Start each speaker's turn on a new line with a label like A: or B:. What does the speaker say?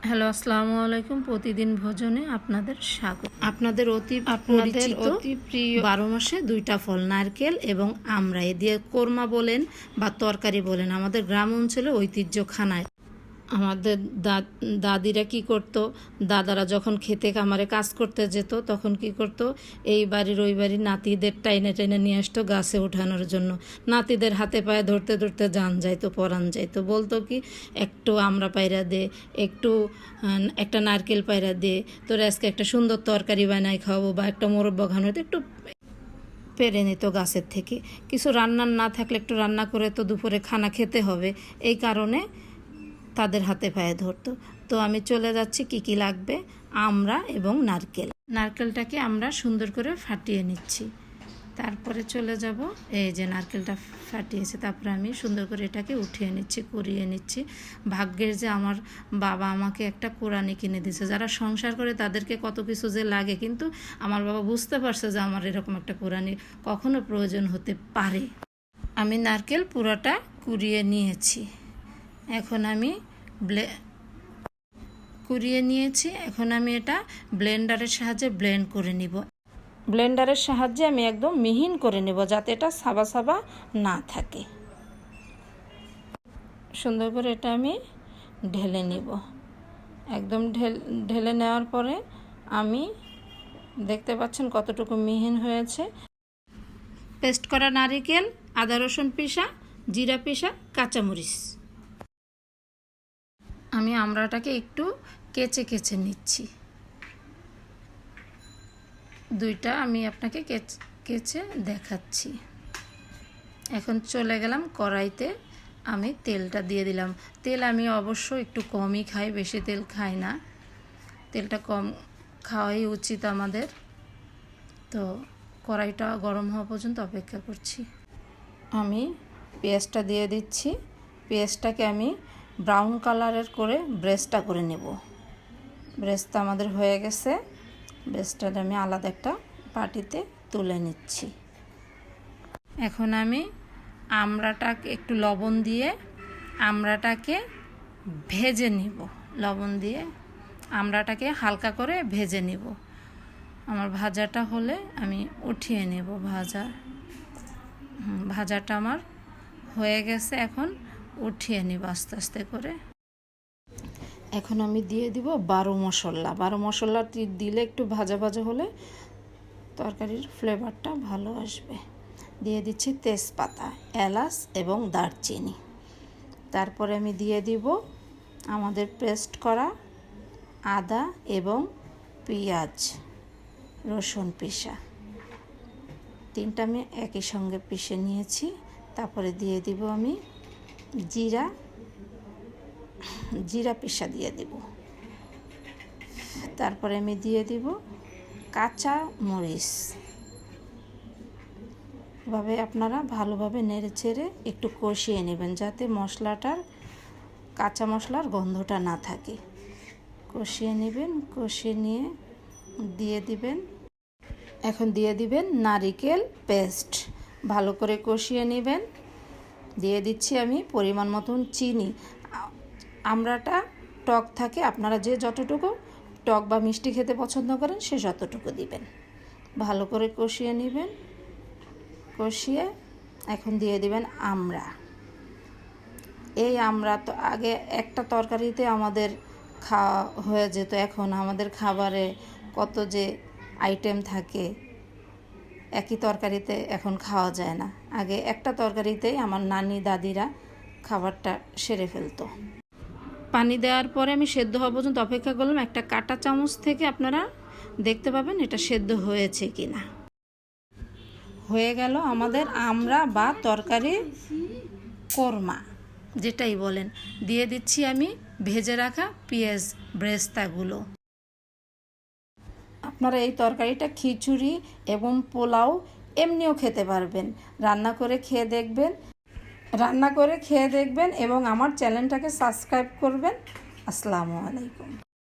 A: Hello, আসসালামু আলাইকুম। প্রতিদিন ভোজনে আপনাদের স্বাগত। আপনাদের অতি প্রিয় 12 মাসে 2টা ফল, নারকেল এবং আমড়া, এ দিয়ে কোরমা বলেন বা তরকারি বলেন, আমাদের গ্রাম অঞ্চলে ঐতিহ্য খানায়। আমাদের দাদিরা কি করত, দাদারা যখন খেতে খামারে কাজ করতে যেত তখন কি করত, এই বাড়ির ওই বাড়ির নাতিদের টাইনে টাইনে নিয়ে আসতো গাছে ওঠানোর জন্য। নাতিদের হাতে পায়ে ধরতে ধরতে জান যাইতো, পরাণ যাইতো। বলতো কি, একটু আমড়া পায়রা দে, একটা নারকেল পায়রা দে, তোর আজকে একটা সুন্দর তরকারি বানাই খাওয়াবো, বা একটা মোরব্বা খানো, একটু পেরে নিত গাছের থেকে। কিছু রান্নার না থাকলে একটু রান্না করে তো দুপুরে খানা খেতে হবে, এই কারণে তাদের হাতে পায়ে ধরতো। তো আমি চলে যাচ্ছি কি কি লাগবে। আমড়া এবং নারকেলটাকে আমরা সুন্দর করে ফাটিয়ে নিচ্ছি। তারপরে চলে যাব, এই যে নারকেলটা ফাটিয়েছে, তারপরে আমি সুন্দর করে এটাকে উঠিয়ে নিচ্ছি, কুড়িয়ে নিচ্ছি। ভাগ্যের যে আমার বাবা আমাকে একটা কোরানি কিনে দিয়েছে। যারা সংসার করে তাদেরকে কত কিছু যে লাগে, কিন্তু আমার বাবা বুঝতে পারছে যে আমার এরকম একটা কোরানি কখনো প্রয়োজন হতে পারে। আমি নারকেল পুরোটা কুড়িয়ে নিয়েছি। এখন আমি এখন আমি এটা ব্লেন্ডারের সাহায্যে ব্লেন্ড করে নিব। ব্লেন্ডারের সাহায্যে আমি একদম মিহিন করে নেব, যাতে এটা সাবা সাবা না থাকে। সুন্দর করে এটা আমি ঢেলে নিব। একদম ঢেলে নেওয়ার পরে আমি দেখতে পাচ্ছেন কতটুকু মিহিন হয়েছে। পেস্ট করা নারকেল, আদা রসুন পিষা, জিরা পিষা, কাঁচামরিচ। আমি আমড়াটাকে একটু কেচে কেচে নিচ্ছি। 2টা আমি আপনাকে কেচে দেখাচ্ছি। এখন চলে গেলাম কড়াইতে, আমি তেলটা দিয়ে দিলাম। তেল আমি অবশ্য একটু কমই খাই, বেশি তেল খাই না। তেলটা কম খাওয়াই উচিত আমাদের। তো কড়াইটা গরম হওয়া পর্যন্ত অপেক্ষা করছি। আমি পেঁয়াজটা দিয়ে দিচ্ছি। পেঁয়াজটাকে আমি ব্রাউন কালারের করে ব্রেস্টটা করে নেব। ব্রেস্টটা আমাদের হয়ে গেছে। ব্রেস্টটা আমি আলাদা একটা বাটিতে তুলে নিচ্ছি। এখন আমি আমড়াটাকে একটু লবণ দিয়ে আমড়াটাকে ভেজে নিব। লবণ দিয়ে আমড়াটাকে হালকা করে ভেজে নিব। আমার ভাজাটা হলে আমি উঠিয়ে নেব। ভাজাটা আমার হয়ে গেছে, এখন উঠিয়ে নিব আস্তে আস্তে করে। এখন আমি দিয়ে দিব 12 মশলা। 12 মশলা দিলে একটু ভাজা ভাজা হলে তরকারির ফ্লেভারটা ভালো আসবে। দিয়ে দিচ্ছি তেজপাতা, এলাচ এবং দারচিনি। তারপরে আমি দিয়ে দিব আমাদের পেস্ট করা আদা এবং পেঁয়াজ, রসুন পিষা। 3টা আমি একই সঙ্গে পিষে নিয়েছি। তারপরে দিয়ে দিব আমি জিরা পিষা দিয়ে দিব। তারপরে আমি দিয়ে দিব কাঁচা মরিচ। এভাবে আপনারা ভালোভাবে নেড়ে চেড়ে একটু কষিয়ে নেবেন, যাতে কাঁচা মশলার গন্ধটা না থাকে। কষিয়ে নেবেন, কষিয়ে নিয়ে এখন দিয়ে দিবেন নারকেল পেস্ট। ভালো করে কষিয়ে নেবেন। দিয়ে দিচ্ছি আমি পরিমাণ মতন চিনি। আমড়াটা টক থাকে, আপনারা যে যতটুকু টক বা মিষ্টি খেতে পছন্দ করেন সে যতটুকু দিবেন। ভালো করে কষিয়ে নেবেন। কষিয়ে এখন দিয়ে দিবেন আমড়া। এই আমড়া তো আগে একটা তরকারিতে আমাদের খাওয়া হয়ে যেত, এখন আমাদের খাবারে কত যে আইটেম থাকে, একই তরকারিতে এখন খাওয়া যায় না। আগে একটা তরকারিতেই আমার নানি দাদিরা খাবারটা সেরে ফেলতো। পানি দেওয়ার পরে আমি সেদ্ধ হওয়া পর্যন্ত অপেক্ষা করলাম। একটা কাঁটা চামচ থেকে আপনারা দেখতে পাবেন এটা সেদ্ধ হয়েছে কিনা। হয়ে গেল আমাদের আমড়া বা তরকারি কোরমা, যেটাই বলেন। দিয়ে দিচ্ছি আমি ভেজে রাখা পেঁয়াজ ব্রেস্তাগুলো। আপনারা এই তরকারিটা খিচুড়ি এবং পোলাও এমনিও খেতে পারবেন। রান্না করে খেয়ে দেখবেন এবং আমার চ্যানেলটাকে সাবস্ক্রাইব করবেন। আসসালামু আলাইকুম।